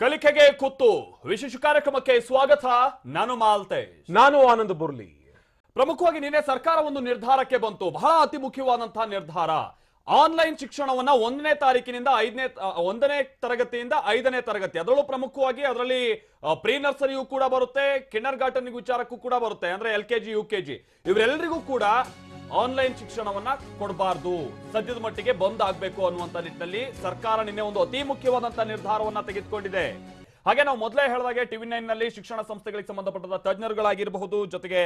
ಕಲಿಕೆಗೆ ಕುತ್ತು ವಿಶೇಷ ಕಾರ್ಯಕ್ರಮಕ್ಕೆ ಸ್ವಾಗತ. ನಾನು ಮಾಲ್ತೇಶ್. ನಾನು ಆನಂದ್ ಬುರ್ಲಿ. ಪ್ರಮುಖವಾಗಿ ನಿನ್ನೆ ಸರ್ಕಾರ ಒಂದು ನಿರ್ಧಾರಕ್ಕೆ ಬಂತು, ಬಹಳ ಅತಿ ಮುಖ್ಯವಾದಂತಹ ನಿರ್ಧಾರ. ಆನ್ಲೈನ್ ಶಿಕ್ಷಣವನ್ನ 1ನೇ ತಾರೀಕಿನಿಂದ 1ನೇ ತರಗತಿಯಿಂದ 5ನೇ ತರಗತಿ, ಅದರಲ್ಲೂ ಪ್ರಮುಖವಾಗಿ ಅದರಲ್ಲಿ ಪ್ರೀ ನರ್ಸರಿಯೂ ಕೂಡ ಬರುತ್ತೆ, ಕಿಂಡರ್ ಗಾರ್ಟನ್ ವಿಚಾರಕ್ಕೂ ಕೂಡ ಬರುತ್ತೆ, ಅಂದ್ರೆ LKG UKG ಇವರೆಲ್ಲರಿಗೂ ಕೂಡ ಆನ್ಲೈನ್ ಶಿಕ್ಷಣವನ್ನ ಕೊಡಬಾರ್ದು, ಸದ್ಯದ ಮಟ್ಟಿಗೆ ಬಂದ್ ಆಗ್ಬೇಕು ಅನ್ನುವಂತ ನಿಟ್ಟಿನಲ್ಲಿ ಸರ್ಕಾರ ನಿನ್ನೆ ಒಂದು ಅತಿ ಮುಖ್ಯವಾದಂತಹ ನಿರ್ಧಾರವನ್ನ ತೆಗೆದುಕೊಂಡಿದೆ. ಹಾಗೆ ನಾವು ಮೊದಲೇ ಹೇಳಿದಾಗೆ TV9 ನಲ್ಲಿ ಶಿಕ್ಷಣ ಸಂಸ್ಥೆಗಳಿಗೆ ಸಂಬಂಧಪಟ್ಟ ತಜ್ಞರುಗಳಾಗಿರಬಹುದು, ಜೊತೆಗೆ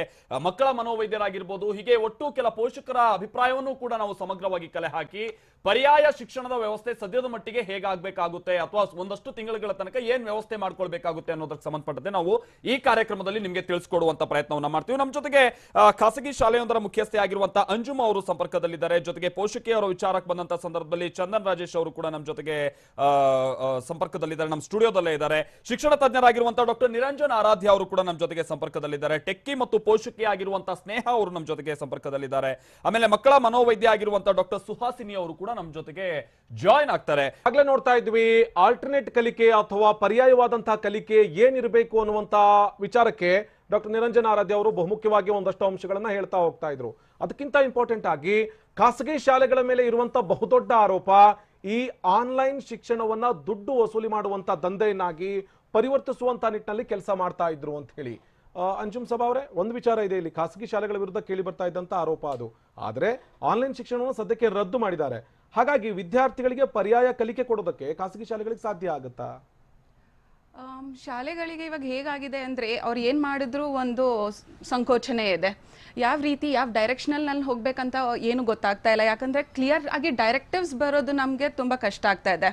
ಮಕ್ಕಳ ಮನೋವೈದ್ಯರಾಗಿರ್ಬೋದು, ಹೀಗೆ ಒಟ್ಟು ಕೆಲ ಪೋಷಕರ ಅಭಿಪ್ರಾಯವನ್ನು ಕೂಡ ನಾವು ಸಮಗ್ರವಾಗಿ ಕಲೆ ಹಾಕಿ ಪರ್ಯಾಯ ಶಿಕ್ಷಣದ ವ್ಯವಸ್ಥೆ ಸದ್ಯದ ಮಟ್ಟಿಗೆ ಹೇಗಾಗಬೇಕಾಗುತ್ತೆ ಅಥವಾ ಒಂದಷ್ಟು ತಿಂಗಳುಗಳ ತನಕ ಏನ್ ವ್ಯವಸ್ಥೆ ಮಾಡ್ಕೊಳ್ಬೇಕಾಗುತ್ತೆ ಅನ್ನೋದಕ್ಕೆ ಸಂಬಂಧಪಟ್ಟಂತೆ ನಾವು ಈ ಕಾರ್ಯಕ್ರಮದಲ್ಲಿ ನಿಮಗೆ ತಿಳಿಸ್ಕೊಡುವಂತ ಪ್ರಯತ್ನವನ್ನ ಮಾಡ್ತೀವಿ. ನಮ್ಮ ಜೊತೆಗೆ ಖಾಸಗಿ ಶಾಲೆಯೊಂದರ ಮುಖ್ಯಸ್ಥೆ ಆಗಿರುವಂತಹ ಅಂಜುಮ ಅವರು ಸಂಪರ್ಕದಲ್ಲಿದ್ದಾರೆ. ಜೊತೆಗೆ ಪೋಷಕಿಯವರ ವಿಚಾರಕ್ಕೆ ಬಂದಂತ ಸಂದರ್ಭದಲ್ಲಿ ಚಂದನ್ ರಾಜೇಶ್ ಅವರು ಕೂಡ ನಮ್ಮ ಜೊತೆಗೆ ಸಂಪರ್ಕದಲ್ಲಿದ್ದಾರೆ, ನಮ್ಮ ಸ್ಟುಡಿಯೋದಲ್ಲೇ ಇದ್ದಾರೆ. ಶಿಕ್ಷಣ ತಜ್ಞರಾಗಿರುವಂತಹ ಡಾಕ್ಟರ್ ನಿರಂಜನ್ ಆರಾಧ್ಯ ಅವರು ಕೂಡ ನಮ್ಮ ಜೊತೆಗೆ ಸಂಪರ್ಕದಲ್ಲಿದ್ದಾರೆ. ಟೆಕ್ಕಿ ಮತ್ತು ಪೋಷಕಿ ಆಗಿರುವಂತಹ ಸ್ನೇಹ ಅವರು ನಮ್ಮ ಜೊತೆಗೆ ಸಂಪರ್ಕದಲ್ಲಿದ್ದಾರೆ. ಆಮೇಲೆ ಮಕ್ಕಳ ಮನೋವೈದ್ಯ ಆಗಿರುವಂತಹ ಡಾಕ್ಟರ್ ಸುಹಾಸಿನಿ ಅವರು ಕೂಡ ನಮ್ಮ ಜೊತೆಗೆ ಜಾಯಿನ್ ಆಗ್ತಾರೆ. ಆಗ್ಲೇ ನೋಡ್ತಾ ಇದ್ವಿ, ಆಲ್ಟರ್ನೇಟ್ ಕಲಿಕೆ ಅಥವಾ ಪರ್ಯಾಯವಾದಂತಹ ಕಲಿಕೆ ಏನಿರಬೇಕು ಅನ್ನುವಂತ ವಿಚಾರಕ್ಕೆ ಡಾಕ್ಟರ್ ನಿರಂಜನ್ ಆರಾಧ್ಯ ಅವರು ಬಹುಮುಖ್ಯವಾಗಿ ಒಂದಷ್ಟು ಅಂಶಗಳನ್ನ ಹೇಳ್ತಾ ಹೋಗ್ತಾ ಇದ್ರು. ಅದಕ್ಕಿಂತ ಇಂಪಾರ್ಟೆಂಟ್ ಆಗಿ ಖಾಸಗಿ ಶಾಲೆಗಳ ಮೇಲೆ ಇರುವಂತ ಬಹುದೊಡ್ಡ ಆರೋಪ ಈ ಆನ್ಲೈನ್ ಶಿಕ್ಷಣವನ್ನ ದುಡ್ಡು ವಸೂಲಿ ಮಾಡುವಂತ ದಂಧೆಯನ್ನಾಗಿ ಪರಿವರ್ತಿಸುವಂತ ನಿಟ್ಟಿನಲ್ಲಿ ಕೆಲಸ ಮಾಡ್ತಾ ಇದ್ರು ಅಂತ ಹೇಳಿ. ಅಂಜುಮ್ ಸಭಾ ಅವರೇ, ಒಂದು ವಿಚಾರ ಇದೆ ಇಲ್ಲಿ, ಖಾಸಗಿ ಶಾಲೆಗಳ ವಿರುದ್ಧ ಕೇಳಿ ಬರ್ತಾ ಇದ್ದಂತ ಆರೋಪ ಅದು. ಆದ್ರೆ ಆನ್ಲೈನ್ ಶಿಕ್ಷಣವನ್ನು ಸದ್ಯಕ್ಕೆ ರದ್ದು ಮಾಡಿದ್ದಾರೆ. ಹಾಗಾಗಿ ವಿದ್ಯಾರ್ಥಿಗಳಿಗೆ ಪರ್ಯಾಯ ಕಲಿಕೆ ಕೊಡೋದಕ್ಕೆ ಖಾಸಗಿ ಶಾಲೆಗಳಿಗೆ ಸಾಧ್ಯ ಆಗುತ್ತಾ? ಶಾಲೆಗಳಿಗೆ ಇವಾಗ ಹೇಗಾಗಿದೆ ಅಂದರೆ ಅವ್ರು ಏನು ಮಾಡಿದ್ರು ಒಂದು ಸಂಕೋಚನೆ ಇದೆ. ಯಾವ ರೀತಿ ಯಾವ ಡೈರೆಕ್ಷನಲ್ಲಿ ಹೋಗ್ಬೇಕಂತ ಏನು ಗೊತ್ತಾಗ್ತಾ ಇಲ್ಲ. ಯಾಕಂದರೆ ಕ್ಲಿಯರ್ ಆಗಿ ಡೈರೆಕ್ಟಿವ್ಸ್ ಬರೋದು ನಮಗೆ ತುಂಬ ಕಷ್ಟ ಆಗ್ತಾ ಇದೆ.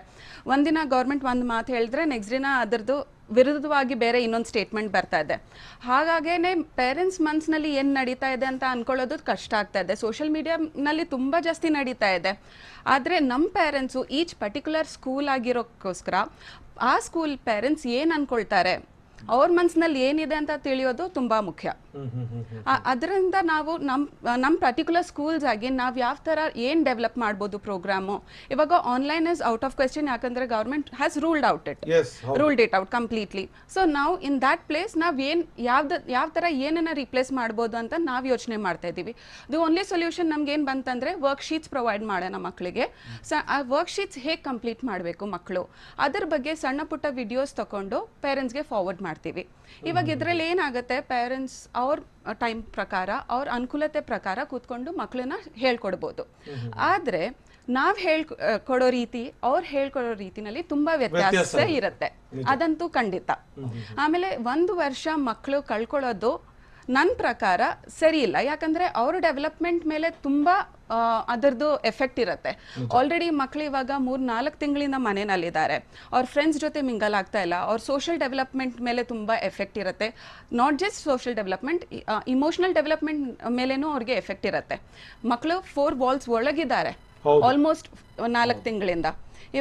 ಒಂದಿನ ಗೌರ್ಮೆಂಟ್ ಒಂದು ಮಾತು ಹೇಳಿದ್ರೆ ನೆಕ್ಸ್ಟ್ ದಿನ ಅದರದ್ದು ವಿರುದ್ಧವಾಗಿ ಬೇರೆ ಇನ್ನೊಂದು ಸ್ಟೇಟ್ಮೆಂಟ್ ಬರ್ತಾ ಇದೆ. ಹಾಗಾಗೇ ಪೇರೆಂಟ್ಸ್ ಮನ್ಸ್ನಲ್ಲಿ ಏನು ನಡೀತಾ ಇದೆ ಅಂತ ಅನ್ಕೊಳ್ಳೋದು ಕಷ್ಟ ಆಗ್ತಾ ಇದೆ. ಸೋಷಿಯಲ್ ಮೀಡಿಯಾನಲ್ಲಿ ತುಂಬ ಜಾಸ್ತಿ ನಡೀತಾ ಇದೆ. ಆದರೆ ನಮ್ಮ ಪೇರೆಂಟ್ಸು ಈಚ್ ಪರ್ಟಿಕ್ಯುಲರ್ ಸ್ಕೂಲ್ ಆಗಿರೋಕ್ಕೋಸ್ಕರ ಆ ಸ್ಕೂಲ್ ಪೇರೆಂಟ್ಸ್ ಏನು ಅನ್ಕೊಳ್ತಾರೆ, ಅವ್ರ ಮನಸ್ಸಿನಲ್ಲಿ ಏನಿದೆ ಅಂತ ತಿಳಿಯೋದು ತುಂಬ ಮುಖ್ಯ. ಅದರಿಂದ ನಾವು ನಮ್ಮ ಪರ್ಟಿಕ್ಯುಲರ್ ಸ್ಕೂಲ್ಸ್ ಆಗಿ ನಾವು ಯಾವ ಥರ ಏನು ಡೆವಲಪ್ ಮಾಡ್ಬೋದು ಪ್ರೋಗ್ರಾಮು. ಇವಾಗ online is out of question, ಯಾಕಂದರೆ government has ruled it out completely. So ನಾವು ಇನ್ ದ್ಯಾಟ್ ಪ್ಲೇಸ್ ನಾವು ಏನು ಯಾವ ಥರ ಏನನ್ನ ರಿಪ್ಲೇಸ್ ಮಾಡ್ಬೋದು ಅಂತ ನಾವು ಯೋಚನೆ ಮಾಡ್ತಾ ಇದ್ದೀವಿ. ದಿ ಓನ್ಲಿ ಸೊಲ್ಯೂಷನ್ ನಮ್ಗೇನು ಬಂತಂದರೆ ವರ್ಕ್ಶೀಟ್ಸ್ ಪ್ರೊವೈಡ್ ಮಾಡೋಣ ಮಕ್ಕಳಿಗೆ. ಆ ವರ್ಕ್ಶೀಟ್ಸ್ ಹೇಗೆ ಕಂಪ್ಲೀಟ್ ಮಾಡಬೇಕು ಮಕ್ಕಳು, ಅದ್ರ ಬಗ್ಗೆ ಸಣ್ಣ ಪುಟ್ಟ ವಿಡಿಯೋಸ್ ತಗೊಂಡು ಪೇರೆಂಟ್ಸ್ಗೆ ಫಾರ್ವರ್ಡ್ ಮಾಡ್ತೀವಿ. ಇವಾಗ ಇದರಲ್ಲಿ ಏನಾಗುತ್ತೆ, ಪೇರೆಂಟ್ಸ್ ಅವ್ರ ಟೈಮ್ ಪ್ರಕಾರ ಅವ್ರ ಅನುಕೂಲತೆ ಪ್ರಕಾರ ಕೂತ್ಕೊಂಡು ಮಕ್ಕಳನ್ನ ಹೇಳ್ಕೊಡ್ಬೋದು. ಆದರೆ ನಾವು ಹೇಳ್ಕೊಡೋ ರೀತಿ ಅವ್ರು ಹೇಳ್ಕೊಡೋ ರೀತಿನಲ್ಲಿ ತುಂಬಾ ವ್ಯತ್ಯಾಸ ಇರುತ್ತೆ, ಅದಂತೂ ಖಂಡಿತ. ಆಮೇಲೆ 1 ವರ್ಷ ಮಕ್ಕಳು ಕಳ್ಕೊಳ್ಳೋದು ನನ್ನ ಪ್ರಕಾರ ಸರಿ ಇಲ್ಲ. ಯಾಕಂದರೆ ಅವ್ರ ಡೆವಲಪ್ಮೆಂಟ್ ಮೇಲೆ ತುಂಬ ಅದರದ್ದು ಎಫೆಕ್ಟ್ ಇರುತ್ತೆ. ಆಲ್ರೆಡಿ ಮಕ್ಕಳು ಇವಾಗ 3-4 ತಿಂಗಳಿಂದ ಮನೆಯಲ್ಲಿದ್ದಾರೆ, ಅವ್ರ ಫ್ರೆಂಡ್ಸ್ ಜೊತೆ ಮಿಂಗಲ್ ಆಗ್ತಾ ಇಲ್ಲ, ಅವ್ರ ಸೋಷಿಯಲ್ ಡೆವಲಪ್ಮೆಂಟ್ ಮೇಲೆ ತುಂಬ ಎಫೆಕ್ಟ್ ಇರುತ್ತೆ. Not just social development, emotional development ಮೇಲೇನೂ ಅವ್ರಿಗೆ ಎಫೆಕ್ಟ್ ಇರುತ್ತೆ. ಮಕ್ಕಳು 4 ವಾಲ್ಸ್ ಒಳಗಿದ್ದಾರೆ ಆಲ್ಮೋಸ್ಟ್ 4 ತಿಂಗಳಿಂದ.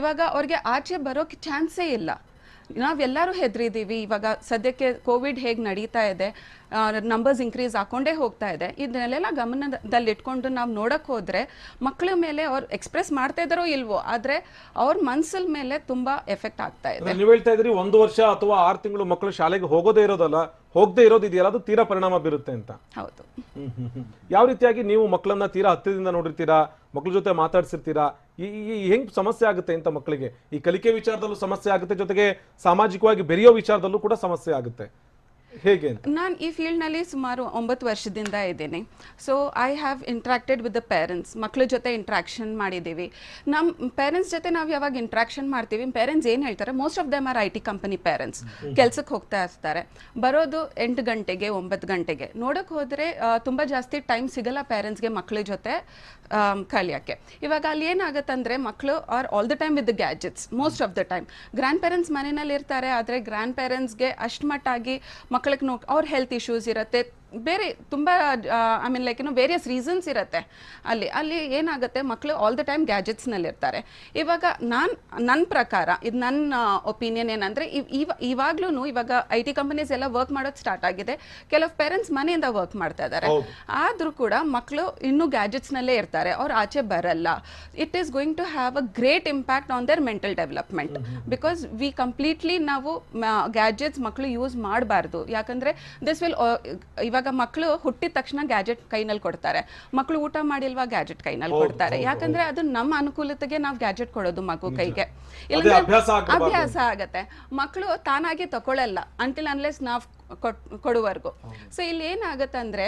ಇವಾಗ ಅವ್ರಿಗೆ ಆಚೆ ಬರೋಕ್ಕೆ ಚಾನ್ಸೇ ಇಲ್ಲ. ನಾವೆಲ್ಲರೂ ಹೆದರಿದ್ದೀವಿ. ಇವಾಗ ಸದ್ಯಕ್ಕೆ ಕೋವಿಡ್ ಹೇಗೆ ನಡೀತಾ ಇದೆ, ನಂಬರ್ಸ್ ಇನ್ಕ್ರೀಸ್ ಹಾಕೊಂಡೇ ಹೋಗ್ತಾ ಇದೆ. ಇದನ್ನೆಲ್ಲ ಗಮನದಲ್ಲಿಟ್ಕೊಂಡು ನಾವು ನೋಡಕ್ಕೆ ಹೋದರೆ ಮಕ್ಕಳ ಮೇಲೆ ಅವ್ರು ಎಕ್ಸ್ಪ್ರೆಸ್ ಮಾಡ್ತಾ ಇದ್ದಾರೋ ಇಲ್ವೋ, ಆದರೆ ಅವ್ರ ಮನಸ್ಸಲ್ ಮೇಲೆ ತುಂಬ ಎಫೆಕ್ಟ್ ಆಗ್ತಾ ಇದೆ. ನೀವು ಹೇಳ್ತಾ ಇದ್ರಿ 1 ವರ್ಷ ಅಥವಾ 6 ತಿಂಗಳು ಮಕ್ಕಳು ಶಾಲೆಗೆ ಹೋಗೋದೇ ಇರೋದಲ್ಲ, ಹೋಗದೆ ಇರೋದಿದೆಯಲ್ಲ, ಅದು ತೀರಾ ಪರಿಣಾಮ ಬೀರುತ್ತೆ ಅಂತ. ಹೌದು. ಯಾವ ರೀತಿಯಾಗಿ ನೀವು ಮಕ್ಕಳನ್ನ ತೀರಾ ಹತ್ತಿರದಿಂದ ನೋಡಿರ್ತೀರಾ, ಮಕ್ಕಳ ಜೊತೆ ಮಾತಾಡ್ಸಿರ್ತೀರಾ, ಈ ಹೆಂಗ್ ಸಮಸ್ಯೆ ಆಗುತ್ತೆ ಅಂತ ಮಕ್ಕಳಿಗೆ? ಈ ಕಲಿಕೆ ವಿಚಾರದಲ್ಲೂ ಸಮಸ್ಯೆ ಆಗುತ್ತೆ, ಜೊತೆಗೆ ಸಾಮಾಜಿಕವಾಗಿ ಬೆರೆಯೋ ವಿಚಾರದಲ್ಲೂ ಕೂಡ ಸಮಸ್ಯೆ ಆಗುತ್ತೆ. ಹೇಗೆ? ನಾನು ಈ ಫೀಲ್ಡ್ನಲ್ಲಿ ಸುಮಾರು 9 ವರ್ಷದಿಂದ ಇದ್ದೀನಿ. So I have ಇಂಟ್ರಾಕ್ಟೆಡ್ with the parents. ಮಕ್ಕಳ ಜೊತೆ ಇಂಟ್ರಾಕ್ಷನ್ ಮಾಡಿದ್ದೀವಿ. ನಮ್ಮ ಪೇರೆಂಟ್ಸ್ ಜೊತೆ ನಾವು ಯಾವಾಗ ಇಂಟ್ರಾಕ್ಷನ್ ಮಾಡ್ತೀವಿ, ಪೇರೆಂಟ್ಸ್ ಏನು ಹೇಳ್ತಾರೆ, most of them are IT company parents. ಕೆಲ್ಸಕ್ಕೆ ಹೋಗ್ತಾ ಇರ್ತಾರೆ, ಬರೋದು 8 ಗಂಟೆಗೆ 9 ಗಂಟೆಗೆ. ನೋಡೋಕೆ ಹೋದರೆ ತುಂಬ ಜಾಸ್ತಿ ಟೈಮ್ ಸಿಗಲ್ಲ ಪೇರೆಂಟ್ಸ್ಗೆ ಮಕ್ಕಳ ಜೊತೆ ಕಲಿಯೋಕ್ಕೆ. ಇವಾಗ ಅಲ್ಲಿ ಏನಾಗುತ್ತಂದರೆ ಮಕ್ಕಳು are all the time with the gadgets most of the time. Grand parents ಮನೆಯಲ್ಲಿ ಇರ್ತಾರೆ, ಆದರೆ ಗ್ರ್ಯಾಂಡ್ ಪೇರೆಂಟ್ಸ್ಗೆ ಅಷ್ಟು ಮಟ್ಟಾಗಿ ಮಕ್ಕಳಿಗೆ ಅವ್ರ ಹೆಲ್ತ್ ಇಶ್ಯೂಸ್ ಇರುತ್ತೆ, ಬೇರೆ ತುಂಬ I mean like various reasons ಇರುತ್ತೆ ಅಲ್ಲಿ ಏನಾಗುತ್ತೆ ಮಕ್ಕಳು ಆಲ್ ದ ಟೈಮ್ ಗ್ಯಾಜೆಟ್ಸ್ನಲ್ಲಿ ಇರ್ತಾರೆ. ಇವಾಗ ನನ್ನ ಪ್ರಕಾರ ಇದು ನನ್ನ ಒಪಿನಿಯನ್ ಏನಂದರೆ ಇವಾಗ್ಲೂ ಇವಾಗ IT ಕಂಪನೀಸ್ ಎಲ್ಲ ವರ್ಕ್ ಮಾಡೋದು ಸ್ಟಾರ್ಟ್ ಆಗಿದೆ. ಕೆಲವು ಪೇರೆಂಟ್ಸ್ ಮನೆಯಿಂದ ವರ್ಕ್ ಮಾಡ್ತಾ ಇದ್ದಾರೆ, ಆದರೂ ಕೂಡ ಮಕ್ಕಳು ಇನ್ನೂ ಗ್ಯಾಜೆಟ್ಸ್ನಲ್ಲೇ ಇರ್ತಾರೆ, ಅವ್ರು ಆಚೆ ಬರಲ್ಲ. It is going to have a great impact on their mental development because we completely ನಾವು ಗ್ಯಾಜೆಟ್ಸ್ ಮಕ್ಕಳು ಯೂಸ್ ಮಾಡಬಾರ್ದು. ಯಾಕಂದರೆ ದಿಸ್ ವಿಲ್ ಇವಾಗ ಮಕ್ಕಳು ಹುಟ್ಟಿದ ತಕ್ಷಣ ಗ್ಯಾಜೆಟ್ ಕೈನಲ್ಲಿ ಕೊಡ್ತಾರೆ, ಮಕ್ಕಳು ಊಟ ಮಾಡಿಲ್ವಾ ಗ್ಯಾಜೆಟ್ ಕೈನಲ್ಲಿ ಕೊಡ್ತಾರೆ. ಯಾಕಂದ್ರೆ ಅದು ನಮ್ಮ ಅನುಕೂಲತೆಗೆ ನಾವು ಗ್ಯಾಜೆಟ್ ಕೊಡೋದು ಮಗು ಕೈಗೆ, ಇಲ್ಲ ಅಭ್ಯಾಸ ಆಗತ್ತೆ. ಮಕ್ಕಳು ತಾನಾಗಿ ತಗೊಳ್ಳಲ್ಲ ಅಂಟಿಲ್ ಅನ್ಲೆಸ್ ನಾವು ಕೊಡುವವರೆಗೂ. ಸೊ ಇಲ್ಲಿ ಏನಾಗುತ್ತೆ ಅಂದರೆ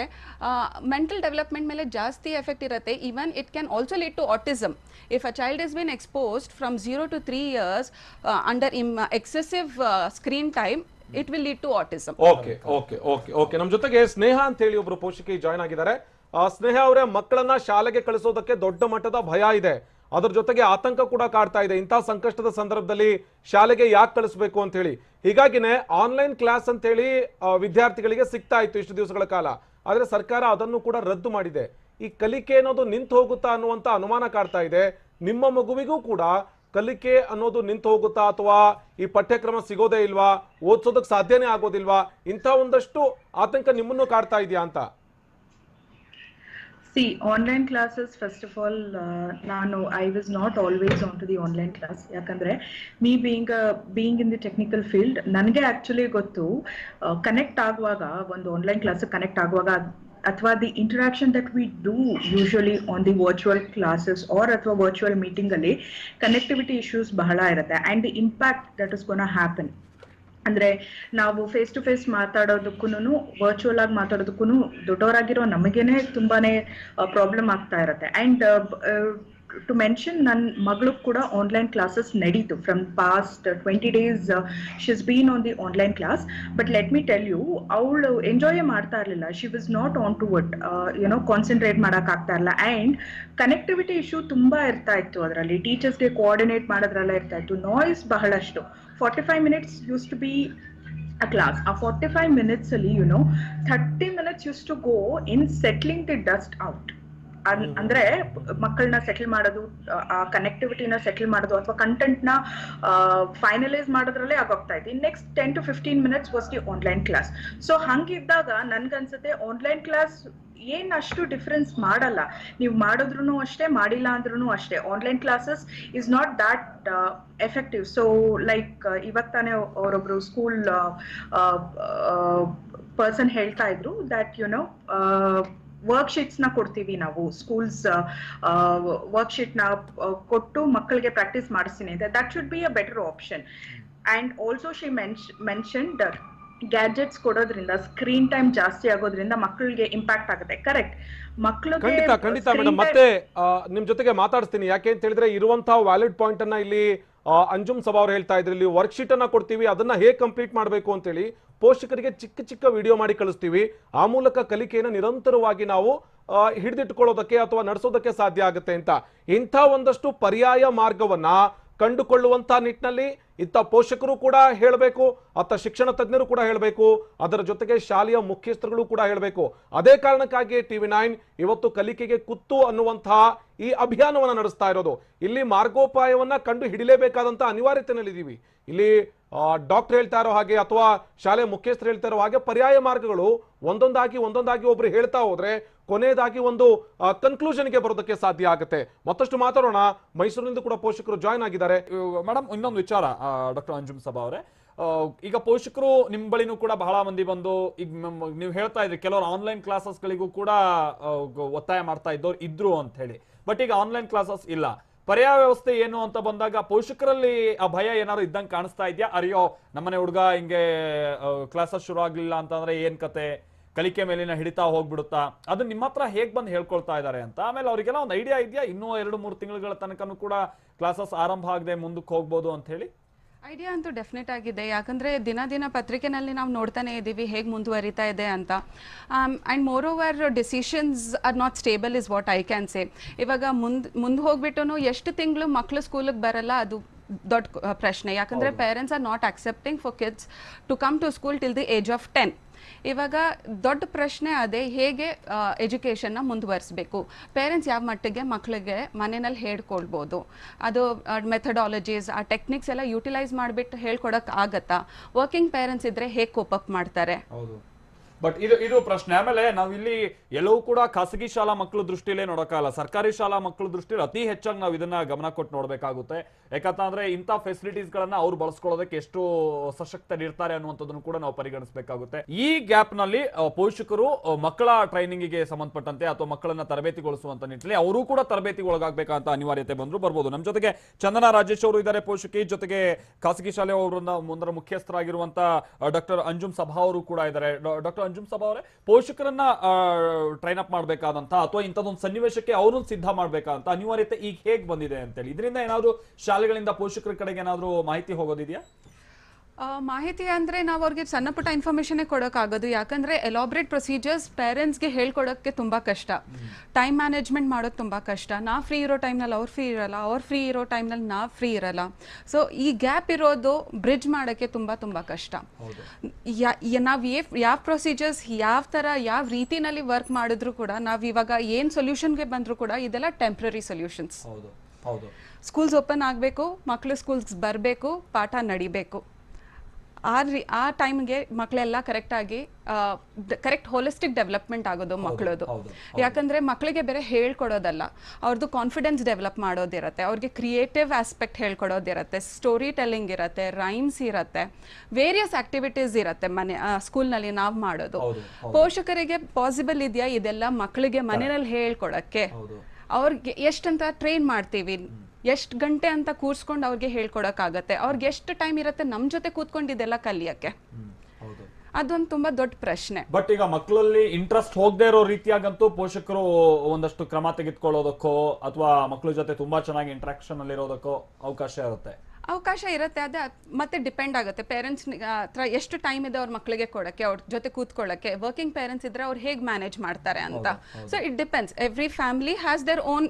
ಮೆಂಟಲ್ ಡೆವಲಪ್ಮೆಂಟ್ ಮೇಲೆ ಜಾಸ್ತಿ ಎಫೆಕ್ಟ್ ಇರುತ್ತೆ. Even it can also lead to autism. If a child is been exposed from 0 to 3 years under excessive screen time, it will lead to autism. Okay ನಮ್ಮ ಜೊತೆಗೆ ಸ್ನೇಹ ಅಂತ ಹೇಳಿ ಒಬ್ರು ಪೋಷಕಿ ಜಾಯ್ನ್ ಆಗಿದ್ದಾರೆ. ಸ್ನೇಹ ಅವರೇ, ಮಕ್ಕಳನ್ನ ಶಾಲೆಗೆ ಕಳಿಸೋದಕ್ಕೆ ದೊಡ್ಡ ಮಟ್ಟದ ಭಯ ಇದೆ, ಅದ್ರ ಜೊತೆಗೆ ಆತಂಕ ಕೂಡ ಕಾಡ್ತಾ ಇದೆ. ಇಂಥ ಸಂಕಷ್ಟದ ಸಂದರ್ಭದಲ್ಲಿ ಶಾಲೆಗೆ ಯಾಕೆ ಕಳಿಸ್ಬೇಕು ಅಂತ ಹೇಳಿ, ಹೀಗಾಗಿನೇ ಆನ್ಲೈನ್ ಕ್ಲಾಸ್ ಅಂತ ಹೇಳಿ ವಿದ್ಯಾರ್ಥಿಗಳಿಗೆ ಸಿಗ್ತಾ ಇತ್ತು ಇಷ್ಟು ದಿವಸಗಳ ಕಾಲ. ಆದ್ರೆ ಸರ್ಕಾರ ಅದನ್ನು ಕೂಡ ರದ್ದು ಮಾಡಿದೆ. ಈ ಕಲಿಕೆ ಅನ್ನೋದು ನಿಂತು ಹೋಗುತ್ತಾ ಅನ್ನುವಂತ ಅನುಮಾನ ಕಾಡ್ತಾ ಇದೆ. ನಿಮ್ಮ ಮಗುವಿಗೂ ಕೂಡ ಕಲಿಕೆ ಅನ್ನೋದು ನಿಂತು ಹೋಗುತ್ತಾ, ಅಥವಾ ಈ ಪಠ್ಯಕ್ರಮ ಸಿಗೋದೇ ಇಲ್ವಾ, ಓದಿಸೋದಕ್ಕೆ ಸಾಧ್ಯನೇ ಆಗೋದಿಲ್ವಾ, ಇಂಥ ಒಂದಷ್ಟು ಆತಂಕ ನಿಮ್ಮನ್ನು ಕಾಡ್ತಾ ಇದೆಯಾ ಅಂತ? See, online classes, first of all, I was not always onto the online class. Yakandre, me being in the technical field, nange actually gottu connect aguvaga ಒಂದು online class connect aguvaga ಅಥವಾ the interaction that we do usually on the virtual classes or ಅಥವಾ virtual meeting ಅಲ್ಲಿ connectivity issues ಬಹಳ ಇರುತ್ತೆ, and the impact that is going to happen ಅಂದ್ರೆ ನಾವು face to face ಮಾತಾಡೋದಕ್ಕೂ virtual ಆಗಿ ಮಾತಾಡೋದಕ್ಕೂ ದೊಡ್ಡವರಾಗಿರೋ ನಮಗೇನೆ ತುಂಬಾನೇ problem ಆಗ್ತಾ ಇರುತ್ತೆ. ಅಂಡ್ ಟು ಮೆನ್ಷನ್, ನನ್ನ ಮಗಳು ಕೂಡ ಆನ್ಲೈನ್ ಕ್ಲಾಸಸ್ ನಡೀತು from past 20 days. She is been on the online class, but let me tell you, ಅವಳು ಎಂಜಾಯೇ ಮಾಡ್ತಾ ಇರಲಿಲ್ಲ. She was not on to it, concentrate ಮಾಡಕ್ ಆಗ್ತಾ ಇರಲಿಲ್ಲ. ಅಂಡ್ ಕನೆಕ್ಟಿವಿಟಿ ಇಶ್ಯೂ ತುಂಬಾ ಇರ್ತಾ ಇತ್ತು ಅದರಲ್ಲಿ. ಟೀಚರ್ಸ್ಗೆ ಕೋಆರ್ಡಿನೇಟ್ ಮಾಡೋದ್ರೆಲ್ಲ ಇರ್ತಾ ಇತ್ತು. ನಾಯ್ಸ್ ಬಹಳಷ್ಟು. 45 minutes used to be a class. A 45 minutes ಅಲ್ಲಿ 30 minutes used to go in settling the dust out. ಅಂದ್ರೆ ಮಕ್ಕಳನ್ನ ಸೆಟಲ್ ಮಾಡೋದು, ಆ ಕನೆಕ್ಟಿವಿಟಿನ ಸೆಟಲ್ ಮಾಡೋದು ಅಥವಾ ಕಂಟೆಂಟ್ ನ ಫೈನಲೈಸ್ ಮಾಡೋದ್ರಲ್ಲೇ ಆಗೋಗ್ತಾ ಇತ್ತು. Next 10 to 15 minutes was the online class. So ಹಂಗಿದ್ದಾಗ ನನ್ಗನ್ಸುತ್ತೆ ಆನ್ಲೈನ್ ಕ್ಲಾಸ್ ಏನ್ ಅಷ್ಟು ಡಿಫ್ರೆನ್ಸ್ ಮಾಡಲ್ಲ. ನೀವು ಮಾಡಿದ್ರು ಅಷ್ಟೇ, ಮಾಡಿಲ್ಲ ಅಂದ್ರೂ ಅಷ್ಟೇ. Online classes is not that effective. So like ಇವಾಗ ತಾನೇ ಅವರೊಬ್ರು ಸ್ಕೂಲ್ ಪರ್ಸನ್ ಹೇಳ್ತಾ ಇದ್ರು ದಟ್ ವರ್ಕ್ಶೀಟ್ಸ್ ನ ಕೊಡ್ತೀವಿ ನಾವು, ಸ್ಕೂಲ್ಸ್ ವರ್ಕ್ಶೀಟ್ ನ ಕೊಟ್ಟು ಮಕ್ಕಳಿಗೆ ಪ್ರಾಕ್ಟೀಸ್ ಮಾಡಿಸ್ತೀನಿ ಅಂತ. That should be a better option. And also she mentioned gadgets ಕೊಡೋದ್ರಿಂದ ಸ್ಕ್ರೀನ್ ಟೈಮ್ ಜಾಸ್ತಿ ಆಗೋದ್ರಿಂದ ಮಕ್ಕಳಿಗೆ ಇಂಪ್ಯಾಕ್ಟ್ ಆಗುತ್ತೆ. ಕರೆಕ್ಟ್, ಮಕ್ಕಳಿಗೆ ಖಂಡಿತ ಮೇಡಮ್, ಮತ್ತೆ ನಿಮ್ ಜೊತೆಗೆ ಮಾತಾಡ್ತೀನಿ. ಯಾಕೆ ಅಂತ ಹೇಳಿದ್ರೆ ಇರುವಂತಹ ವ್ಯಾಲಿಡ್ ಪಾಯಿಂಟ್ ಅನ್ನ ಇಲ್ಲಿ ಅಂಜುಮ್ ಸಭಾ ಅವ್ರು ಹೇಳ್ತಾ ಇದ್ರು. ಇಲ್ಲಿ ವರ್ಕ್ಶೀಟ್ ಅನ್ನ ಕೊಡ್ತೀವಿ, ಅದನ್ನ ಹೇಗೆ ಕಂಪ್ಲೀಟ್ ಮಾಡಬೇಕು ಅಂತೇಳಿ ಪೋಷಕರಿಗೆ ಚಿಕ್ಕ ಚಿಕ್ಕ ವಿಡಿಯೋ ಮಾಡಿ ಕಳಿಸ್ತೀವಿ. ಆ ಮೂಲಕ ಕಲಿಕೆಯನ್ನು ನಿರಂತರವಾಗಿ ನಾವು ಹಿಡಿದಿಟ್ಕೊಳ್ಳೋದಕ್ಕೆ ಅಥವಾ ನಡೆಸೋದಕ್ಕೆ ಸಾಧ್ಯ ಆಗುತ್ತೆ ಅಂತ. ಇಂಥ ಒಂದಷ್ಟು ಪರ್ಯಾಯ ಮಾರ್ಗವನ್ನ ಕಂಡುಕೊಳ್ಳುವಂತ ನಿಟ್ಟಿನಲ್ಲಿ ಇತ್ತ ಪೋಷಕರು ಕೂಡ ಹೇಳಬೇಕು, ಅತ್ತ ಶಿಕ್ಷಣ ತಜ್ಞರು ಕೂಡ ಹೇಳಬೇಕು, ಅದರ ಜೊತೆಗೆ ಶಾಲೆಯ ಮುಖ್ಯಸ್ಥರುಗಳು ಕೂಡ ಹೇಳಬೇಕು. ಅದೇ ಕಾರಣಕ್ಕಾಗಿ TV9 ಇವತ್ತು ಕಲಿಕೆಗೆ ಕುತ್ತು ಅನ್ನುವಂತಹ ಈ ಅಭಿಯಾನವನ್ನ ನಡೆಸ್ತಾ ಇರೋದು. ಇಲ್ಲಿ ಮಾರ್ಗೋಪಾಯವನ್ನ ಕಂಡು ಹಿಡಿಲೇಬೇಕಾದಂತ ಅನಿವಾರ್ಯತೆಯಲ್ಲಿದ್ದೀವಿ. ಇಲ್ಲಿ ಡಾಕ್ಟರ್ ಹೇಳ್ತಾ ಇರೋ ಹಾಗೆ ಅಥವಾ ಶಾಲೆ ಮುಖ್ಯಸ್ಥರು ಹೇಳ್ತಾ ಇರೋ ಹಾಗೆ ಪರ್ಯಾಯ ಮಾರ್ಗಗಳು ಒಂದೊಂದಾಗಿ ಒಬ್ರು ಹೇಳ್ತಾ ಹೋದ್ರೆ ಕೊನೆಯದಾಗಿ ಒಂದು ಕನ್ಕ್ಲೂಷನ್ಗೆ ಬರೋದಕ್ಕೆ ಸಾಧ್ಯ ಆಗುತ್ತೆ. ಮತ್ತಷ್ಟು ಮಾತಾಡೋಣ. ಮೈಸೂರಿನಿಂದ ಕೂಡ ಪೋಷಕರು ಜಾಯ್ನ್ ಆಗಿದ್ದಾರೆ. ಮೇಡಮ್, ಇನ್ನೊಂದು ವಿಚಾರ ಡಾಕ್ಟರ್ ಅಂಜುಮ್ ಸಭಾ ಅವರೇ, ಈಗ ಪೋಷಕರು ನಿಮ್ ಬಳಿನೂ ಕೂಡ ಬಹಳ ಮಂದಿ ಬಂದು ಈಗ ನೀವು ಹೇಳ್ತಾ ಇದ್ರಿ ಕೆಲವರು ಆನ್ಲೈನ್ ಕ್ಲಾಸಸ್ಗಳಿಗೂ ಕೂಡ ಒತ್ತಾಯ ಮಾಡ್ತಾ ಇದ್ರು ಅಂತ ಹೇಳಿ. ಬಟ್ ಈಗ ಆನ್ಲೈನ್ ಕ್ಲಾಸಸ್ ಇಲ್ಲ, ಪರ್ಯಾಯ ವ್ಯವಸ್ಥೆ ಏನು ಅಂತ ಬಂದಾಗ ಪೋಷಕರಲ್ಲಿ ಆ ಭಯ ಏನಾದ್ರು ಇದ್ದಂಗೆ ಕಾಣಿಸ್ತಾ ಇದೆಯಾ? ಅಯ್ಯೋ ನಮ್ಮನೆ ಹುಡುಗ ಹಿಂಗೆ ಕ್ಲಾಸಸ್ ಶುರು ಆಗ್ಲಿಲ್ಲ ಅಂತಂದ್ರೆ ಏನ್ ಕತೆ, ಕಲಿಕೆ ಮೇಲಿನ ಹಿಡಿತಾ ಹೋಗ್ಬಿಡುತ್ತಾ, ಅದು ನಿಮ್ಮ ಹತ್ರ ಹೇಗ್ ಬಂದು ಹೇಳ್ಕೊಳ್ತಾ ಇದ್ದಾರೆ ಅಂತ. ಆಮೇಲೆ ಅವರಿಗೆಲ್ಲ ಒಂದು ಐಡಿಯಾ ಇದೆಯಾ ಇನ್ನೂ 2-3 ತಿಂಗಳ ತನಕನೂ ಕೂಡ ಕ್ಲಾಸಸ್ ಆರಂಭ ಆಗದೆ ಮುಂದಕ್ಕೆ ಹೋಗ್ಬೋದು ಅಂತ ಹೇಳಿ? ಐಡಿಯಾ ಅಂತೂ ಡೆಫಿನೆಟ್ ಆಗಿದೆ. ಯಾಕಂದರೆ ದಿನ ಪತ್ರಿಕೆನಲ್ಲಿ ನಾವು ನೋಡ್ತಾನೆ ಇದ್ದೀವಿ ಹೇಗೆ ಮುಂದುವರಿತಾ ಇದೆ ಅಂತ. And more over decisions are not stable is what I can say. ಇವಾಗ ಮುಂದೆ ಹೋಗ್ಬಿಟ್ಟು ಎಷ್ಟು ತಿಂಗಳು ಮಕ್ಕಳು ಸ್ಕೂಲಿಗೆ ಬರಲ್ಲ, ಅದು ದೊಡ್ಡ ಪ್ರಶ್ನೆ. ಯಾಕಂದ್ರೆ parents are not accepting for kids to come to school till the age of 10. ಇವಾಗ ದೊಡ್ಡ ಪ್ರಶ್ನೆ ಅದೇ, ಹೇಗೆ ಎಜುಕೇಷನ್ನ ಮುಂದುವರಿಸಬೇಕು, ಪೇರೆಂಟ್ಸ್ ಯಾವ ಮಟ್ಟಿಗೆ ಮಕ್ಕಳಿಗೆ ಮನೆಯಲ್ಲಿ ಹೇಳ್ಕೊಳ್ಬೋದು, ಅದು ಮೆಥಡಾಲಜೀಸ್ ಆ ಟೆಕ್ನಿಕ್ಸ್ ಎಲ್ಲ ಯೂಟಿಲೈಸ್ ಮಾಡಿಬಿಟ್ಟು ಹೇಳ್ಕೊಡಕ್ಕೆ ಆಗತ್ತಾ, ವರ್ಕಿಂಗ್ ಪೇರೆಂಟ್ಸ್ ಇದ್ರೆ ಹೇಗೆ ಕೋಪ್ ಅಪ್ ಮಾಡ್ತಾರೆ. ಬಟ್ ಇದು ಪ್ರಶ್ನೆ. ಆಮೇಲೆ ನಾವು ಇಲ್ಲಿ ಎಲ್ಲವೂ ಕೂಡ ಖಾಸಗಿ ಶಾಲಾ ಮಕ್ಕಳ ದೃಷ್ಟಿಲೇ ನೋಡೋಕ್ಕಾಗಲ್ಲ, ಸರ್ಕಾರಿ ಶಾಲಾ ಮಕ್ಕಳ ದೃಷ್ಟಿಲಿ ಅತಿ ಹೆಚ್ಚಾಗಿ ನಾವು ಇದನ್ನ ಗಮನ ಕೊಟ್ಟು ನೋಡ್ಬೇಕಾಗುತ್ತೆ. ಯಾಕಂತಂದ್ರೆ ಇಂಥ ಫೆಸಿಲಿಟೀಸ್ ಗಳನ್ನ ಅವ್ರು ಬಳಸ್ಕೊಳ್ಳೋದಕ್ಕೆ ಎಷ್ಟು ಸಶಕ್ತರಿರ್ತಾರೆ ಅನ್ನುವಂಥದ್ದನ್ನು ಕೂಡ ನಾವು ಪರಿಗಣಿಸಬೇಕಾಗುತ್ತೆ. ಈ ಗ್ಯಾಪ್ ನಲ್ಲಿ ಪೋಷಕರು ಮಕ್ಕಳ ಟ್ರೈನಿಂಗ್ ಗೆ ಸಂಬಂಧಪಟ್ಟಂತೆ ಅಥವಾ ಮಕ್ಕಳನ್ನ ತರಬೇತಿಗೊಳಿಸುವಂತ ನಿಟ್ಟಿನಲ್ಲಿ ಅವರು ಕೂಡ ತರಬೇತಿಗೊಳಗಾಗಬೇಕಂತ ಅನಿವಾರ್ಯತೆ ಬರ್ಬೋದು. ನಮ್ಮ ಜೊತೆಗೆ ಚಂದನಾ ರಾಜೇಶ್ ಅವರು ಇದ್ದಾರೆ ಪೋಷಕಿ, ಜೊತೆಗೆ ಖಾಸಗಿ ಶಾಲೆ ಅವರ ಮುಖ್ಯಸ್ಥರಾಗಿರುವಂತ ಡಾಕ್ಟರ್ ಅಂಜುಮ್ ಸಭಾ ಅವರು ಕೂಡ ಇದ್ದಾರೆ. ಡಾಕ್ಟರ್ ಅಂಜುಮ್ ಸಭಾ ಅವರೇ, ಪೋಷಕರನ್ನ ಟ್ರೈನ್ ಅಪ್ ಮಾಡಬೇಕಾದಂತ ಅಥವಾ ಇಂಥದೊಂದು ಸನ್ನಿವೇಶಕ್ಕೆ ಅವ್ರನ್ನ ಸಿದ್ಧ ಮಾಡಬೇಕಾದಂತ ಅನಿವಾರ್ಯತೆ ಈಗ ಹೇಗೆ ಬಂದಿದೆ ಅಂತೇಳಿ, ಇದರಿಂದ ಏನಾದ್ರು ಶಾಲೆಗಳಿಂದ ಪೋಷಕರ ಕಡೆಗೆ ಏನಾದ್ರು ಮಾಹಿತಿ ಹೋಗೋದಿದೆಯಾ? ಮಾಹಿತಿ ಅಂದರೆ ನಾವು ಅವ್ರಿಗೆ ಸಣ್ಣ ಪುಟ್ಟ ಇನ್ಫಾರ್ಮೇಷನ್ನೇ ಕೊಡೋಕ್ಕಾಗೋದು. ಯಾಕಂದರೆ ಎಲಾಬ್ರೇಟ್ ಪ್ರೊಸೀಜರ್ಸ್ ಪೇರೆಂಟ್ಸ್ಗೆ ಹೇಳ್ಕೊಡೋಕ್ಕೆ ತುಂಬ ಕಷ್ಟ, ಟೈಮ್ ಮ್ಯಾನೇಜ್ಮೆಂಟ್ ಮಾಡೋದು ತುಂಬ ಕಷ್ಟ. ನಾವು ಫ್ರೀ ಇರೋ ಟೈಮ್ನಲ್ಲಿ ಅವ್ರು ಫ್ರೀ ಇರಲ್ಲ, ಅವ್ರು ಫ್ರೀ ಇರೋ ಟೈಮ್ನಲ್ಲಿ ನಾವು ಫ್ರೀ ಇರಲ್ಲ. ಸೊ ಈ ಗ್ಯಾಪ್ ಇರೋದು ಬ್ರಿಡ್ಜ್ ಮಾಡೋಕ್ಕೆ ತುಂಬ ಕಷ್ಟ. ನಾವು ಯಾವ ಪ್ರೊಸೀಜರ್ಸ್ ಯಾವ ರೀತಿನಲ್ಲಿ ವರ್ಕ್ ಮಾಡಿದ್ರು ಕೂಡ, ನಾವು ಇವಾಗ ಏನು ಸೊಲ್ಯೂಷನ್ಗೆ ಬಂದರೂ ಕೂಡ ಇದೆಲ್ಲ ಟೆಂಪ್ರರಿ ಸೊಲ್ಯೂಷನ್ಸ್. ಸ್ಕೂಲ್ಸ್ ಓಪನ್ ಆಗಬೇಕು, ಮಕ್ಕಳು ಸ್ಕೂಲ್ಸ್ ಬರಬೇಕು, ಪಾಠ ನಡಿಬೇಕು. ಆ ಟೈಮ್ಗೆ ಮಕ್ಕಳೆಲ್ಲ ಕರೆಕ್ಟಾಗಿ ಕರೆಕ್ಟ್ ಹೋಲಿಸ್ಟಿಕ್ ಡೆವಲಪ್ಮೆಂಟ್ ಆಗೋದು ಮಕ್ಕಳದು. ಯಾಕಂದರೆ ಮಕ್ಕಳಿಗೆ ಬೇರೆ ಹೇಳ್ಕೊಡೋದಲ್ಲ, ಅವ್ರದ್ದು ಕಾನ್ಫಿಡೆನ್ಸ್ ಡೆವಲಪ್ ಮಾಡೋದಿರುತ್ತೆ, ಅವ್ರಿಗೆ ಕ್ರಿಯೇಟಿವ್ ಆಸ್ಪೆಕ್ಟ್ ಹೇಳ್ಕೊಡೋದಿರುತ್ತೆ, ಸ್ಟೋರಿ ಟೆಲ್ಲಿಂಗ್ ಇರುತ್ತೆ, ರೈಮ್ಸ್ ಇರುತ್ತೆ, ವೇರಿಯಸ್ ಆಕ್ಟಿವಿಟೀಸ್ ಇರುತ್ತೆ ಸ್ಕೂಲ್ನಲ್ಲಿ ನಾವು ಮಾಡೋದು. ಪೋಷಕರಿಗೆ ಪಾಸಿಬಲ್ ಇದೆಯಾ ಇದೆಲ್ಲ ಮಕ್ಕಳಿಗೆ ಮನೆಯಲ್ಲಿ ಹೇಳ್ಕೊಡಕ್ಕೆ? ಅವ್ರಿಗೆ ಎಷ್ಟಂತ ಟ್ರೈನ್ ಮಾಡ್ತೀವಿ, ಎಷ್ಟು ಗಂಟೆ ಅಂತ ಕೂರ್ಸ್ಕೊಂಡು ಅವ್ರಿಗೆ ಹೇಳ್ಕೊಡಕ್ಕಾಗತ್ತೆ? ಅವ್ರಿಗೆ ಎಷ್ಟು ಟೈಮ್ ಇರುತ್ತೆ ನಮ್ಮ ಜೊತೆ ಕೂತ್ಕೊಂಡು ಇದೆಲ್ಲ ಕಲಿಯಕ್ಕೆ? ಅದೊಂದು ತುಂಬಾ ದೊಡ್ಡ ಪ್ರಶ್ನೆ. ಬಟ್ ಈಗ ಮಕ್ಕಳಲ್ಲಿ ಇಂಟ್ರೆಸ್ಟ್ ಹೋಗದೆ ಇರೋ ರೀತಿಯಾಗಂತೂ ಪೋಷಕರು ಒಂದಷ್ಟು ಕ್ರಮ ತೆಗೆದುಕೊಳ್ಳೋದಕ್ಕೋ ಅಥವಾ ಮಕ್ಕಳ ಜೊತೆ ತುಂಬಾ ಚೆನ್ನಾಗಿ ಇಂಟ್ರಾಕ್ಷನ್ ಅಲ್ಲಿ ಇರೋದಕ್ಕೋ ಅವಕಾಶ ಇರುತ್ತೆ. ಅದೇ ಮತ್ತೆ ಡಿಪೆಂಡ್ ಆಗುತ್ತೆ ಪೇರೆಂಟ್ಸ್ ಹತ್ರ ಎಷ್ಟು ಟೈಮ್ ಇದೆ ಅವ್ರ ಮಕ್ಕಳಿಗೆ ಕೊಡಕ್ಕೆ, ಅವ್ರ ಜೊತೆ ಕೂತ್ಕೊಳ್ಳಕ್ಕೆ. ವರ್ಕಿಂಗ್ ಪೇರೆಂಟ್ಸ್ ಇದ್ರೆ ಅವ್ರು ಹೇಗೆ ಮ್ಯಾನೇಜ್ ಮಾಡ್ತಾರೆ ಅಂತ. So it depends. Every family has their own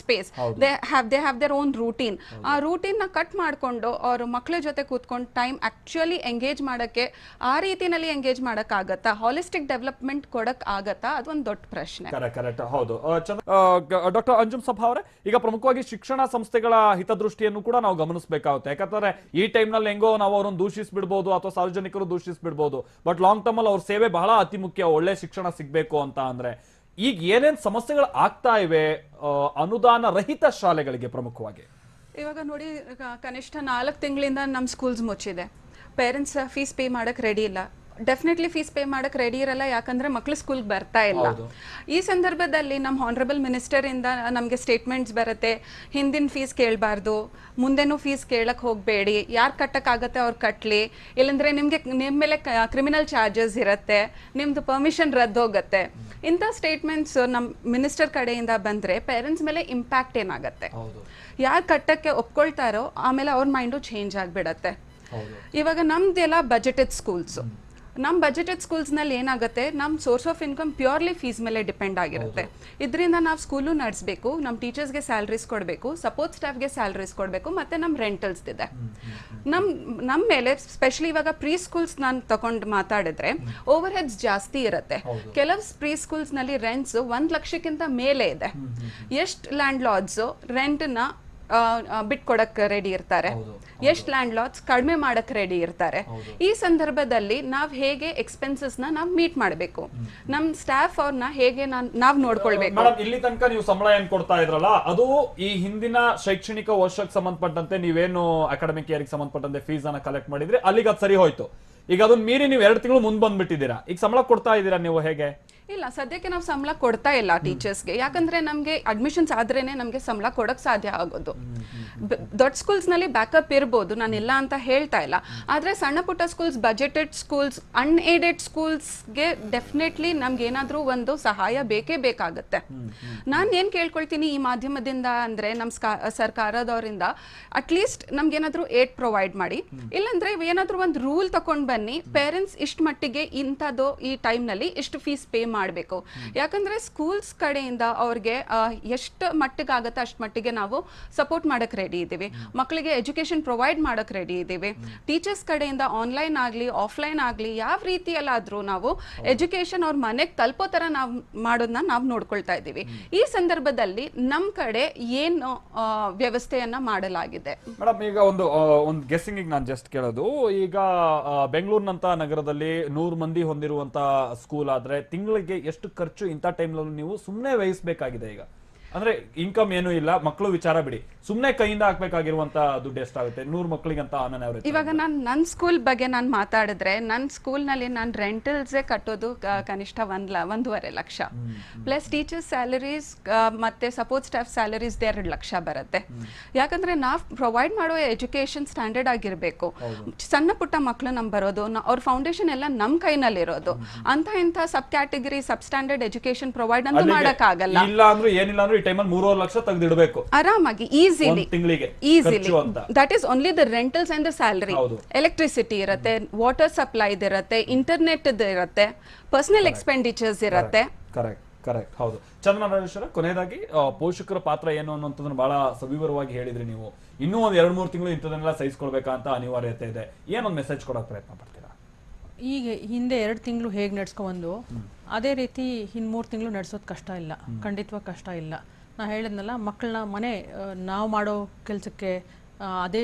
space, they have their own routine. ಆ ರೂಟೀನ್ ನ ಕಟ್ ಮಾಡಿಕೊಂಡು ಅವ್ರ ಮಕ್ಕಳ ಜೊತೆ ಕೂತ್ಕೊಂಡು ಟೈಮ್ ಆಕ್ಚುಲಿ ಎಂಗೇಜ್ ಮಾಡಕ್ಕೆ, ಆ ರೀತಿನಲ್ಲಿ ಎಂಗೇಜ್ ಮಾಡಕ್ ಆಗತ್ತಾ? ಹಾಲಿಸ್ಟಿಕ್ ಡೆವಲಪ್ಮೆಂಟ್ ಕೊಡಕ್ ಆಗತ್ತಾ? ಅದೊಂದು ದೊಡ್ಡ ಪ್ರಶ್ನೆ. ಕರೆಕ್ಟ್. ಹೌದು. ಡಾಕ್ಟರ್ ಅಂಜುಮ್ ಸಭಾ ಅವರೇ, ಈಗ ಪ್ರಮುಖವಾಗಿ ಶಿಕ್ಷಣ ಸಂಸ್ಥೆಗಳ ಹಿತದೃಷ್ಟಿಯನ್ನು ಕೂಡ ನಾವು ಗಮನಿಸಬೇಕಾಗುತ್ತೆ. ಯಾಕಂದ್ರೆ ಈ ಟೈಮ್ ನಲ್ಲಿ ಹೆಂಗೋ ನಾವು ಅವ್ರನ್ನ ದೂಷಿಸ್ಬಿಡ್ಬೋದು ಅಥವಾ ಸಾರ್ವಜನಿಕರು ದೂಷಿಸ್ಬಿಡ್ಬೋದು, ಬಟ್ ಲಾಂಗ್ ಟರ್ಮ್ ಅಲ್ಲಿ ಅವ್ರ ಸೇವೆ ಬಹಳ ಅತಿ ಮುಖ್ಯ. ಒಳ್ಳೆ ಶಿಕ್ಷಣ ಸಿಗ್ಬೇಕು ಅಂತ ಅಂದ್ರೆ ಈಗ ಏನೇನ್ ಸಮಸ್ಯೆಗಳು ಆಗ್ತಾ ಇವೆ ಅನುದಾನ ರಹಿತ ಶಾಲೆಗಳಿಗೆ ಪ್ರಮುಖವಾಗಿ? ಇವಾಗ ನೋಡಿ, ಕನಿಷ್ಠ 4 ತಿಂಗಳಿಂದ ನಮ್ಮ ಸ್ಕೂಲ್ಸ್ ಮುಚ್ಚಿದೆ. ಪೇರೆಂಟ್ಸ್ ಫೀಸ್ ಪೇ ಮಾಡಕ್ ರೆಡಿ ಇಲ್ಲ. ಡೆಫಿನೆಟ್ಲಿ ಫೀಸ್ ಪೇ ಮಾಡಕ್ ರೆಡಿ ಇರಲ್ಲ, ಯಾಕಂದ್ರೆ ಮಕ್ಕಳು ಸ್ಕೂಲ್ಗೆ ಬರ್ತಾ ಇಲ್ಲ. ಈ ಸಂದರ್ಭದಲ್ಲಿ ನಮ್ಮ ಹಾನರಬಲ್ ಮಿನಿಸ್ಟರ್ ಇಂದ ನಮಗೆ ಸ್ಟೇಟ್ಮೆಂಟ್ಸ್ ಬರುತ್ತೆ, ಹಿಂದಿನ ಫೀಸ್ ಕೇಳಬಾರ್ದು, ಮುಂದೆನೂ ಫೀಸ್ ಕೇಳಕ್ ಹೋಗಬೇಡಿ, ಯಾರು ಕಟ್ಟಕ್ಕಾಗತ್ತೆ ಅವ್ರು ಕಟ್ಟಲಿ, ಇಲ್ಲಂದ್ರೆ ನಿಮ್ಮ ಮೇಲೆ ಕ್ರಿಮಿನಲ್ ಚಾರ್ಜಸ್ ಇರುತ್ತೆ, ನಿಮ್ದು ಪರ್ಮಿಷನ್ ರದ್ದೋಗತ್ತೆ. ಇಂಥ ಸ್ಟೇಟ್ಮೆಂಟ್ಸ್ ನಮ್ಮ ಮಿನಿಸ್ಟರ್ ಕಡೆಯಿಂದ ಬಂದ್ರೆ ಪೇರೆಂಟ್ಸ್ ಮೇಲೆ ಇಂಪ್ಯಾಕ್ಟ್ ಏನಾಗತ್ತೆ? ಯಾರು ಕಟ್ಟಕ್ಕೆ ಒಪ್ಕೊಳ್ತಾರೋ ಆಮೇಲೆ ಅವ್ರ ಮೈಂಡು ಚೇಂಜ್ ಆಗಿಬಿಡತ್ತೆ. ಇವಾಗ ನಮ್ದೆಲ್ಲ ಬಜೆಟೆಡ್ ಸ್ಕೂಲ್ಸ್. ನಮ್ಮ ಬಜೆಟೆಡ್ ಸ್ಕೂಲ್ಸ್ನಲ್ಲಿ ಏನಾಗುತ್ತೆ, ನಮ್ಮ source of income purely fees ಮೇಲೆ ಡಿಪೆಂಡ್ ಆಗಿರುತ್ತೆ. ಇದರಿಂದ ನಾವು ಸ್ಕೂಲು ನಡೆಸಬೇಕು, ನಮ್ಮ ಟೀಚರ್ಸ್ಗೆ ಸ್ಯಾಲ್ರೀಸ್ ಕೊಡಬೇಕು, ಸಪೋರ್ಟ್ ಸ್ಟಾಫ್ಗೆ ಸ್ಯಾಲ್ರೀಸ್ ಕೊಡಬೇಕು, ಮತ್ತು ನಮ್ಮ ರೆಂಟಲ್ಸ್ ಇದೆ. ನಮ್ಮ ಮೇಲೆ ಸ್ಪೆಷಲಿ ಇವಾಗ ಪ್ರೀ ಸ್ಕೂಲ್ಸ್ ನಾನು ತಗೊಂಡು ಮಾತಾಡಿದ್ರೆ ಓವರ್ ಹೆಡ್ಸ್ ಜಾಸ್ತಿ ಇರುತ್ತೆ. ಕೆಲವು ಪ್ರೀ ಸ್ಕೂಲ್ಸ್ನಲ್ಲಿ ರೆಂಟ್ಸ್ 1 ಲಕ್ಷಕ್ಕಿಂತ ಮೇಲೆ ಇದೆ. ಎಷ್ಟು ಲ್ಯಾಂಡ್ ಲಾರ್ಡ್ಸು ರೆಂಟ್ನ ಬಿಟ್ಕೊಡಕ್ ರೆಡಿ ಇರ್ತಾರೆ, ಎಷ್ಟು ಲ್ಯಾಂಡ್ ಲಾರ್ಡ್ಸ್ ಕಡಿಮೆ ಮಾಡಕ್ ರೆಡಿ ಇರ್ತಾರೆ. ಈ ಸಂದರ್ಭದಲ್ಲಿ ನಾವ್ ಹೇಗೆ ಎಕ್ಸ್ಪೆನ್ಸಸ್ ನಾವು ಮೀಟ್ ಮಾಡಬೇಕು, ನಮ್ ಸ್ಟಾಫ್ ಅವ್ರನ್ನ ಹೇಗೆ ನಾವ್ ನೋಡ್ಕೊಳ್ಬೇಕು. ಮೇಡಮ್, ಇಲ್ಲಿ ತನಕ ನೀವು ಸಂಬಳ ಏನ್ ಕೊಡ್ತಾ ಇದ್ರಲ್ಲ, ಅದು ಈ ಹಿಂದಿನ ಶೈಕ್ಷಣಿಕ ವರ್ಷಕ್ಕೆ ಸಂಬಂಧಪಟ್ಟಂತೆ ನೀವೇನು ಅಕಾಡೆಮಿಕ್ ಇಯರ್ಗೆ ಸಂಬಂಧಪಟ್ಟಂತೆ ಫೀಸ್ ಅನ್ನ ಕಲೆಕ್ಟ್ ಮಾಡಿದ್ರಿ, ಅಲ್ಲಿಗೆ ಅದು ಸರಿ ಹೋಯ್ತು. ಈಗ ಅದನ್ನ ಮೀರಿ ನೀವು 2 ತಿಂಗಳು ಮುಂದೆ ಬಂದ್ಬಿಟ್ಟಿದ್ದೀರಾ. ಈಗ ಸಂಬಳ ಕೊಡ್ತಾ ಇದ್ದೀರಾ ನೀವು ಹೇಗೆ? ಇಲ್ಲ, ಸದ್ಯಕ್ಕೆ ನಾವು ಸಂಬಳ ಕೊಡ್ತಾ ಇಲ್ಲ ಟೀಚರ್ಸ್ಗೆ. ಯಾಕಂದ್ರೆ ನಮ್ಗೆ ಅಡ್ಮಿಷನ್ಸ್ ಆದ್ರೇನೆ ನಮ್ಗೆ ಸಂಬಳ ಕೊಡಕ್ ಸಾಧ್ಯ ಆಗೋದು. ದೊಡ್ಡ ಸ್ಕೂಲ್ಸ್ ನಲ್ಲಿ ಬ್ಯಾಕಪ್ ಇರ್ಬೋದು, ನಾನು ಇಲ್ಲ ಅಂತ ಹೇಳ್ತಾ ಇಲ್ಲ. ಆದ್ರೆ ಸಣ್ಣ ಪುಟ್ಟ ಸ್ಕೂಲ್ಸ್, ಬಜೆಟೆಡ್ ಸ್ಕೂಲ್ಸ್, ಅನ್ಏಡೆಡ್ ಸ್ಕೂಲ್ಸ್ಗೆ ಡೆಫಿನೆಟ್ಲಿ ನಮ್ಗೆ ಏನಾದ್ರೂ ಒಂದು ಸಹಾಯ ಬೇಕೇ ಬೇಕಾಗುತ್ತೆ. ನಾನು ಏನ್ ಕೇಳ್ಕೊಳ್ತೀನಿ ಈ ಮಾಧ್ಯಮದಿಂದ ಅಂದ್ರೆ ನಮ್ಮ ಸರ್ಕಾರದವರಿಂದ ಅಟ್ಲೀಸ್ಟ್ ನಮ್ಗೆ ಏನಾದ್ರೂ ಏಡ್ ಪ್ರೊವೈಡ್ ಮಾಡಿ, ಇಲ್ಲಾಂದ್ರೆ ಏನಾದ್ರೂ ಒಂದು ರೂಲ್ ತಕೊಂಡ್ ಬನ್ನಿ, ಪೇರೆಂಟ್ಸ್ ಇಷ್ಟ ಮಟ್ಟಿಗೆ ಇಂಥದ್ದು ಈ ಟೈಮ್ ನಲ್ಲಿ ಇಷ್ಟು ಫೀಸ್ ಪೇ ಮಾಡಬೇಕು. ಯಾಕಂದ್ರೆ ಸ್ಕೂಲ್ಸ್ ಕಡೆಯಿಂದ ಅವ್ರಿಗೆ ಎಷ್ಟು ಮಟ್ಟಿಗೆ ಆಗುತ್ತೆ ಅಷ್ಟು ಮಟ್ಟಿಗೆ ನಾವು ಸಪೋರ್ಟ್ ಮಾಡಕ್ ರೆಡಿ ಇದ್ದೀವಿ. ಮಕ್ಕಳಿಗೆ ಎಜುಕೇಶನ್ ಪ್ರೊವೈಡ್ ಮಾಡಕ್ ರೆಡಿ ಇದ್ದೀವಿ. ಟೀಚರ್ಸ್ ಕಡೆಯಿಂದ ಆನ್ಲೈನ್ ಆಗಲಿ ಆಫ್ಲೈನ್ ಆಗಲಿ ಯಾವ ರೀತಿಯಲ್ಲಾದ್ರೂ ನಾವು ಎಜುಕೇಶನ್ ಅವ್ರ ಮನೆಗೆ ತಲುಪೋ ತರ ನಾವು ಮಾಡೋದನ್ನ ನಾವು ನೋಡ್ಕೊಳ್ತಾ ಇದ್ದೀವಿ. ಈ ಸಂದರ್ಭದಲ್ಲಿ ನಮ್ಮ ಕಡೆ ಏನು ವ್ಯವಸ್ಥೆಯನ್ನ ಮಾಡಲಾಗಿದೆ. ಮೇಡಮ್, ಈಗ ಒಂದು ಗೆಸ್ಸಿಂಗ್ ನಾನು ಜಸ್ಟ್ ಕೇಳೋದು, ಈಗ ಬೆಂಗಳೂರಿನಂತ ನಗರದಲ್ಲಿ 100 ಮಂದಿ ಹೊಂದಿರುವಂತ ಸ್ಕೂಲ್ ಆದ್ರೆ ತಿಂಗಳಿಗೆ ಎಷ್ಟು ಖರ್ಚು ಇಂಥ ಟೈಮ್ನಲ್ಲಿ ನೀವು ಸುಮ್ಮನೆ ವಹಿಸಬೇಕಾಗಿದೆ? ಈಗ ಅಂದ್ರೆ ಇನ್ಕಮ್ ಏನೂ ಇಲ್ಲ, ಮಕ್ಕಳು ವಿಚಾರ ಬಿಡಿ, ಸುಮ್ನೆ ಕೈಯಿಂದ ಹಾಕ್ಬೇಕಾಗಿರುವಂತ ದುಡ್ಡು ಎಷ್ಟಾಗುತ್ತೆ 100 ಮಕ್ಕಳಿಗೆ ಅಂತ? ಇವಾಗ ನನ್ನ ಸ್ಕೂಲ್ ಬಗ್ಗೆ ನಾನು ಮಾತಾಡಿದ್ರೆ, ನನ್ನ ಸ್ಕೂಲ್ನಲ್ಲಿ ನಾನು ರೆಂಟಲ್ಸೇ ಕಟ್ಟೋದು ಕನಿಷ್ಠ 1.5 ಲಕ್ಷ, ಪ್ಲಸ್ ಟೀಚರ್ಸ್ ಸ್ಯಾಲರೀಸ್ ಮತ್ತೆ ಸಪೋರ್ಟ್ ಸ್ಟಾಫ್ ಸ್ಯಾಲರೀಸ್ 2 ಲಕ್ಷ ಬರುತ್ತೆ. ಯಾಕಂದ್ರೆ ನಾವು ಪ್ರೊವೈಡ್ ಮಾಡೋ ಎಜುಕೇಶನ್ ಸ್ಟ್ಯಾಂಡರ್ಡ್ ಆಗಿರ್ಬೇಕು. ಸಣ್ಣ ಪುಟ್ಟ ಮಕ್ಕಳು ನಮ್ ಬರೋದು, ಅವ್ರ ಫೌಂಡೇಶನ್ ಎಲ್ಲ ನಮ್ ಕೈನಲ್ಲಿರೋದು. ಇಂಥ ಸಬ್ ಕ್ಯಾಟಗರಿ ಸಬ್ ಸ್ಟ್ಯಾಂಡರ್ಡ್ ಎಜುಕೇಶನ್ ಪ್ರೊವೈಡ್ ಅಂತೂ ಮಾಡಕ್ ಆಗಲ್ಲ. ಇಲ್ಲ ಅಂದ್ರೆ ಏನಿಲ್ಲ ಅಂದ್ರೆ ಈ ಟೈಮಲ್ಲಿ 3.5 ಲಕ್ಷ ತೆಗೆದಿಡಬೇಕು ಆರಾಮಾಗಿ, easily. That is only the rentals and the salary. Electricity ಇರುತ್ತೆ, ವಾಟರ್ ಸಪ್ಲೈ ಇರುತ್ತೆ, ಇಂಟರ್ನೆಟ್ ಇರುತ್ತೆ, ಪರ್ಸನಲ್ ಎಕ್ಸ್ಪೆಂಡಿಚರ್ಸ್ ಇರುತ್ತೆ. ಕರೆಕ್ಟ್ ಹೌದು. ಚಂದನ ರಾಜೇಶ್ವರ, ಕೊನೆಯದಾಗಿ ಪೋಷಕರ ಪಾತ್ರ ಏನು ಅನ್ನೋದನ್ನ ಬಹಳ ಸವಿವರವಾಗಿ ಹೇಳಿದ್ರಿ ನೀವು. ಇನ್ನೂ ಒಂದ್ 2-3 ತಿಂಗಳು ಇಂಥದನ್ನೆಲ್ಲ ಸಹಿಸ್ಕೊಳ್ಬೇಕಂತ ಅನಿವಾರ್ಯತೆ ಇದೆ. ಏನೊಂದು ಮೆಸೇಜ್ ಕೊಡೋಕೆ ಪ್ರಯತ್ನ ಪಡ್ತೀರಾ? ಈಗ ಹಿಂದೆ 2 ತಿಂಗಳು ಹೇಗೆ ನಡ್ಸ್ಕೊಂಡ್ಬಂದು ಅದೇ ರೀತಿ ಇನ್ನು 3 ತಿಂಗಳು ನಡೆಸೋದು ಕಷ್ಟ ಇಲ್ಲ, ಖಂಡಿತವಾಗಿ ಕಷ್ಟ ಇಲ್ಲ. ನಾ ಹೇಳಿದ್ನಲ್ಲ, ಮಕ್ಕಳನ್ನ ಮನೆ ನಾವು ಮಾಡೋ ಕೆಲಸಕ್ಕೆ ಅದೇ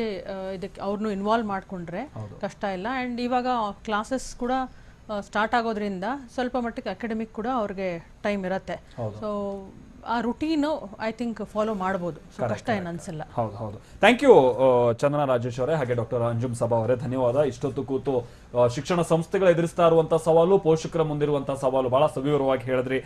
ಇದಕ್ಕೆ ಅವ್ರನ್ನೂ ಇನ್ವಾಲ್ವ್ ಮಾಡಿಕೊಂಡ್ರೆ ಕಷ್ಟ ಇಲ್ಲ. ಆ್ಯಂಡ್ ಇವಾಗ ಕ್ಲಾಸಸ್ ಕೂಡ ಸ್ಟಾರ್ಟ್ ಆಗೋದ್ರಿಂದ ಸ್ವಲ್ಪ ಮಟ್ಟಿಗೆ ಅಕಾಡೆಮಿಕ್ ಕೂಡ ಅವ್ರಿಗೆ ಟೈಮ್ ಇರುತ್ತೆ. ಸೊ ಆ ರುಟೀನು ಐ ಥಿಂಕ್ ಫಾಲೋ ಮಾಡ್ಬೋದು, ಸೊ ಕಷ್ಟ ಏನು ಅನ್ಸಲ್ಲ. ಹೌದು. ಥ್ಯಾಂಕ್ ಯು ಚಂದನ ರಾಜೇಶ್ ಅವರೇ, ಹಾಗೆ ಡಾಕ್ಟರ್ ಅಂಜುಮ್ ಸಭಾ ಅವರೇ, ಧನ್ಯವಾದ. ಇಷ್ಟೊತ್ತು ಕೂತು ಶಿಕ್ಷಣ ಸಂಸ್ಥೆಗಳು ಎದುರಿಸ್ತಾ ಇರುವಂತಹ ಸವಾಲು, ಪೋಷಕರ ಮುಂದಿರುವಂತಹ ಸವಾಲು ಬಹಳ ಸವಿವರವಾಗಿ ಹೇಳಿದ್ರಿ.